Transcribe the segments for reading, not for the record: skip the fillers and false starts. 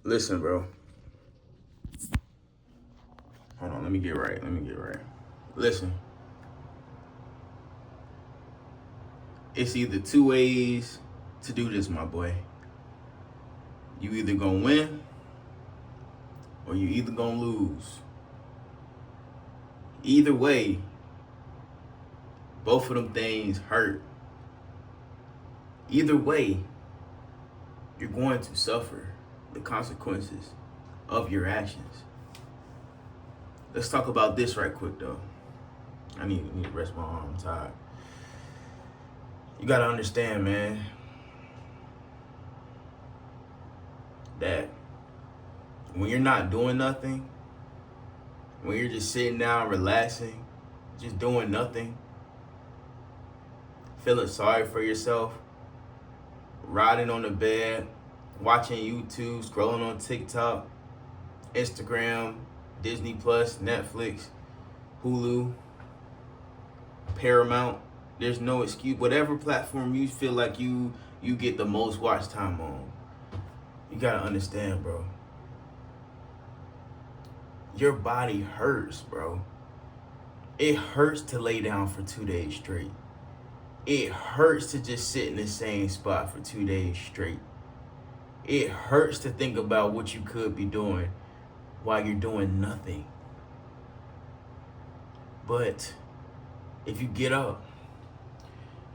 Listen, bro. Hold on, let me get right. Listen, it's either two ways to do this, my boy. You either gonna win or you either gonna lose. Either way, both of them things hurt. Either way, you're going to suffer the consequences of your actions. Let's talk about this right quick, though. I need to rest my arm. I'm tired. You gotta understand, man, that when you're not doing nothing, when you're just sitting down, relaxing, just doing nothing, feeling sorry for yourself, riding on the bed, watching YouTube, scrolling on TikTok, Instagram, Disney Plus, Netflix, Hulu, Paramount. There's no excuse. Whatever platform you feel like you get the most watch time on, you gotta understand, bro. Your body hurts, bro. It hurts to lay down for 2 days straight. It hurts to just sit in the same spot for 2 days straight. It hurts to think about what you could be doing while you're doing nothing. But if you get up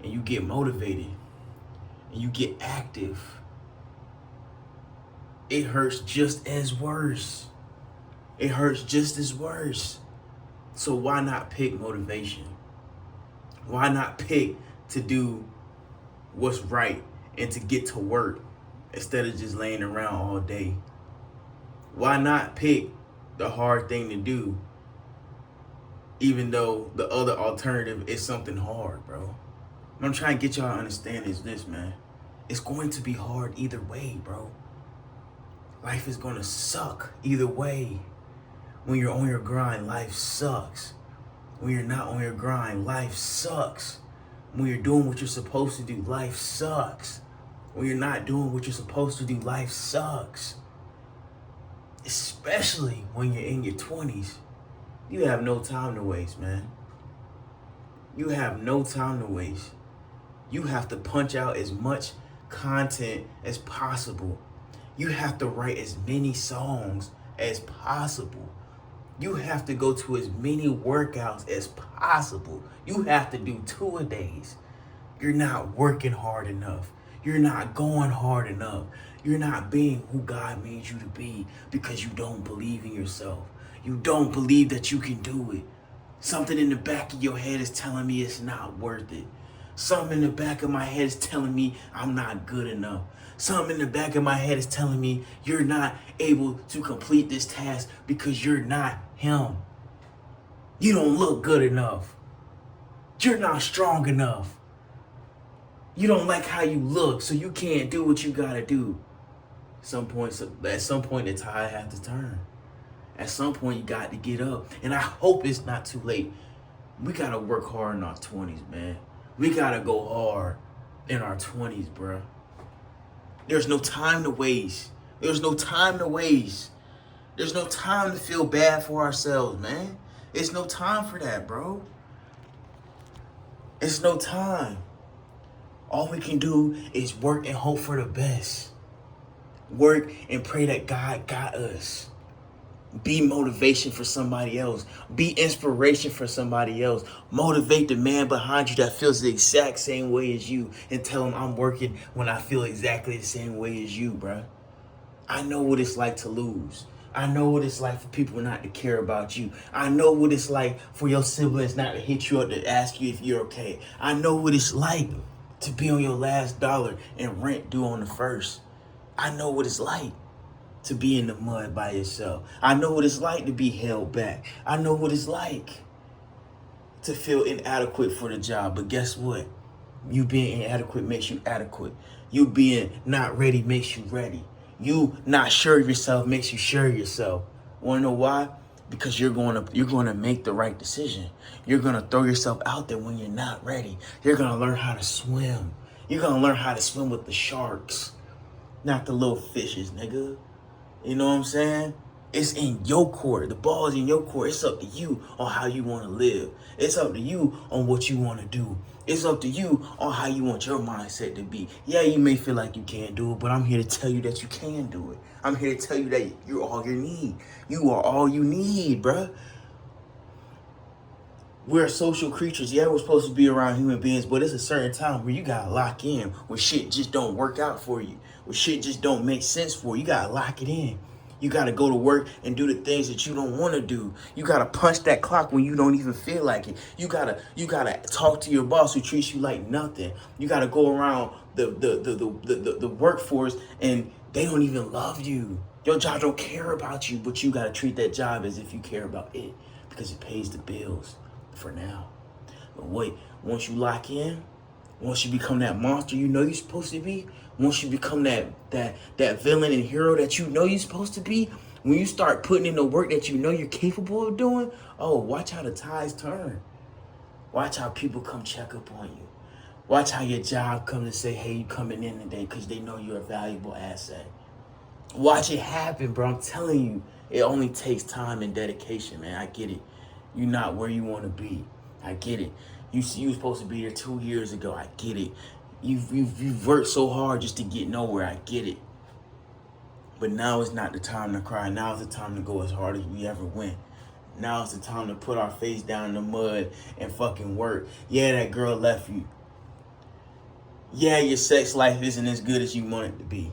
and you get motivated and you get active, it hurts just as worse. It hurts just as worse. So why not pick motivation? Why not pick to do what's right and to get to work instead of just laying around all day? Why not pick the hard thing to do even though the other alternative is something hard, bro? What I'm trying to get y'all to understand is this, man. It's going to be hard either way, bro. Life is going to suck either way. When you're on your grind, life sucks. When you're not on your grind, life sucks. When you're doing what you're supposed to do, life sucks. When you're not doing what you're supposed to do, life sucks. Especially when you're in your 20s. You have no time to waste, man. You have no time to waste. You have to punch out as much content as possible. You have to write as many songs as possible. You have to go to as many workouts as possible. You have to do 2 a days. You're not working hard enough. You're not going hard enough. You're not being who God made you to be because you don't believe in yourself. You don't believe that you can do it. Something in the back of your head is telling me it's not worth it. Something in the back of my head is telling me I'm not good enough. Something in the back of my head is telling me you're not able to complete this task because you're not him. You don't look good enough. You're not strong enough. You don't like how you look, so you can't do what you gotta do. At some point, the tide has to turn. At some point, you got to get up. And I hope it's not too late. We gotta work hard in our 20s, man. We gotta go hard in our 20s, bro. There's no time to waste. There's no time to waste. There's no time to feel bad for ourselves, man. It's no time for that, bro. It's no time. All we can do is work and hope for the best. Work and pray that God got us. Be motivation for somebody else. Be inspiration for somebody else. Motivate the man behind you that feels the exact same way as you and tell him I'm working when I feel exactly the same way as you, bruh. I know what it's like to lose. I know what it's like for people not to care about you. I know what it's like for your siblings not to hit you up to ask you if you're okay. I know what it's like to be on your last dollar and rent due on the first. I know what it's like to be in the mud by yourself. I know what it's like to be held back. I know what it's like to feel inadequate for the job. But guess what? You being inadequate makes you adequate. You being not ready makes you ready. You not sure of yourself makes you sure of yourself. Wanna know why? Because you're gonna make the right decision. You're gonna throw yourself out there when you're not ready. You're gonna learn how to swim. You're gonna learn how to swim with the sharks, not the little fishes, nigga. You know what I'm saying? It's in your court. The ball is in your court. It's up to you on how you want to live. It's up to you on what you want to do. It's up to you on how you want your mindset to be. Yeah, you may feel like you can't do it, but I'm here to tell you that you can do it. I'm here to tell you that you're all you need. You are all you need, bruh. We're social creatures. Yeah, we're supposed to be around human beings, but it's a certain time where you gotta lock in, where shit just don't work out for you, where shit just don't make sense for you. You gotta lock it in. You gotta go to work and do the things that you don't want to do. You gotta punch that clock when you don't even feel like it. You gotta talk to your boss who treats you like nothing. You gotta go around the workforce and they don't even love you. Your job don't care about you, but you gotta treat that job as if you care about it because it pays the bills for now. But wait, once you lock in, once you become that monster you know you're supposed to be, once you become that villain and hero that you know you're supposed to be, when you start putting in the work that you know you're capable of doing, oh, watch how the tides turn. Watch how people come check up on you. Watch how your job come to say, hey, you coming in today because they know you're a valuable asset. Watch it happen, bro. I'm telling you, it only takes time and dedication, man. I get it. You're not where you want to be. I get it. You were supposed to be there 2 years ago. I get it. You've worked so hard just to get nowhere. I get it. But now is not the time to cry. Now is the time to go as hard as we ever went. Now is the time to put our face down in the mud and fucking work. Yeah, that girl left you. Yeah, your sex life isn't as good as you want it to be.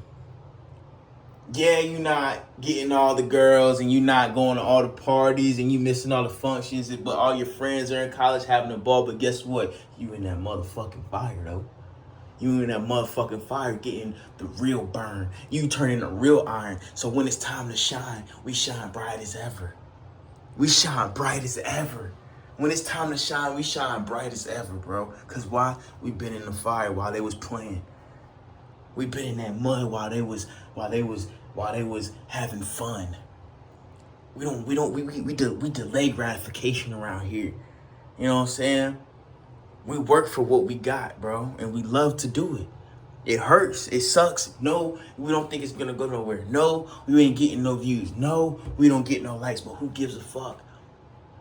Yeah, you're not getting all the girls and you're not going to all the parties and you missing all the functions, but all your friends are in college having a ball. But guess what? You in that motherfucking fire, though. You in that motherfucking fire getting the real burn. You turning the real iron. So when it's time to shine, we shine bright as ever. We shine bright as ever. When it's time to shine, we shine bright as ever, bro. Because why? We've been in the fire while they was playing. We've been in that mud while they was having fun. We delay gratification around here. You know what I'm saying? We work for what we got, bro, and we love to do it. It hurts. It sucks. No, we don't think it's gonna go nowhere. No, we ain't getting no views. No, we don't get no likes. But who gives a fuck?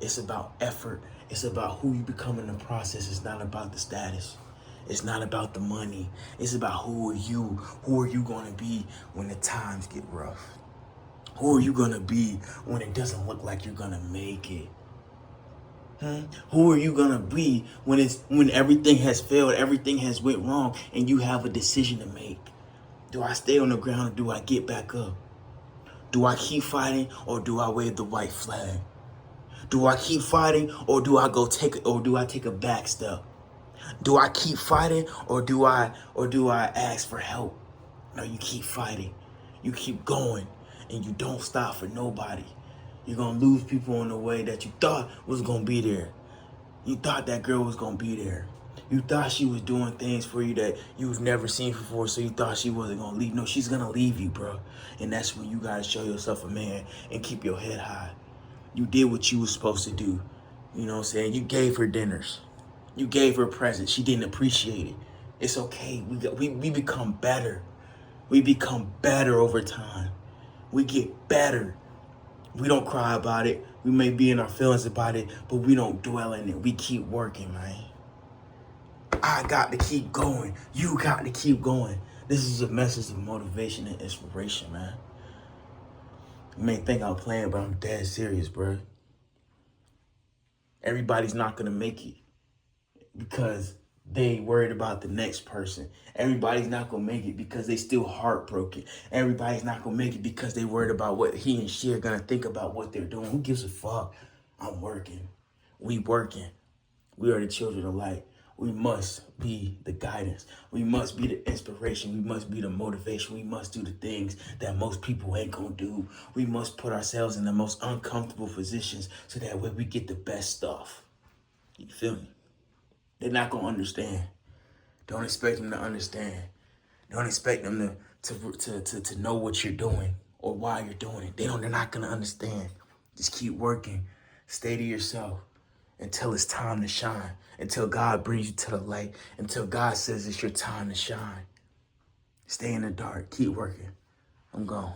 It's about effort. It's about who you become in the process. It's not about the status. It's not about the money. It's about who are you? Who are you going to be when the times get rough? Who are you going to be when it doesn't look like you're going to make it? Who are you going to be when everything has failed, everything has went wrong, and you have a decision to make? Do I stay on the ground or do I get back up? Do I keep fighting or do I wave the white flag? Do I keep fighting or do I take a back step? Do I keep fighting or do I ask for help? No, you keep fighting. You keep going and you don't stop for nobody. You're going to lose people on the way that you thought was going to be there. You thought that girl was going to be there. You thought she was doing things for you that you've never seen before, so you thought she wasn't going to leave. No, she's going to leave you, bro. And that's when you got to show yourself a man and keep your head high. You did what you were supposed to do. You know what I'm saying? You gave her dinners. You gave her presents. She didn't appreciate it. It's okay. We become better. We become better over time. We get better. We don't cry about it. We may be in our feelings about it, but we don't dwell in it. We keep working, man. I got to keep going. You got to keep going. This is a message of motivation and inspiration, man. You may think I'm playing, but I'm dead serious, bro. Everybody's not going to make it because they worried about the next person. Everybody's not going to make it because they still heartbroken. Everybody's not going to make it because they worried about what he and she are going to think about what they're doing. Who gives a fuck? I'm working. We working. We are the children of light. We must be the guidance. We must be the inspiration. We must be the motivation. We must do the things that most people ain't gonna do. We must put ourselves in the most uncomfortable positions so that way we get the best stuff. You feel me? They're not gonna understand. Don't expect them to understand. Don't expect them to know what you're doing or why you're doing it. They're not gonna understand. Just keep working. Stay to yourself until it's time to shine, until God brings you to the light, until God says it's your time to shine. Stay in the dark. Keep working. I'm gone.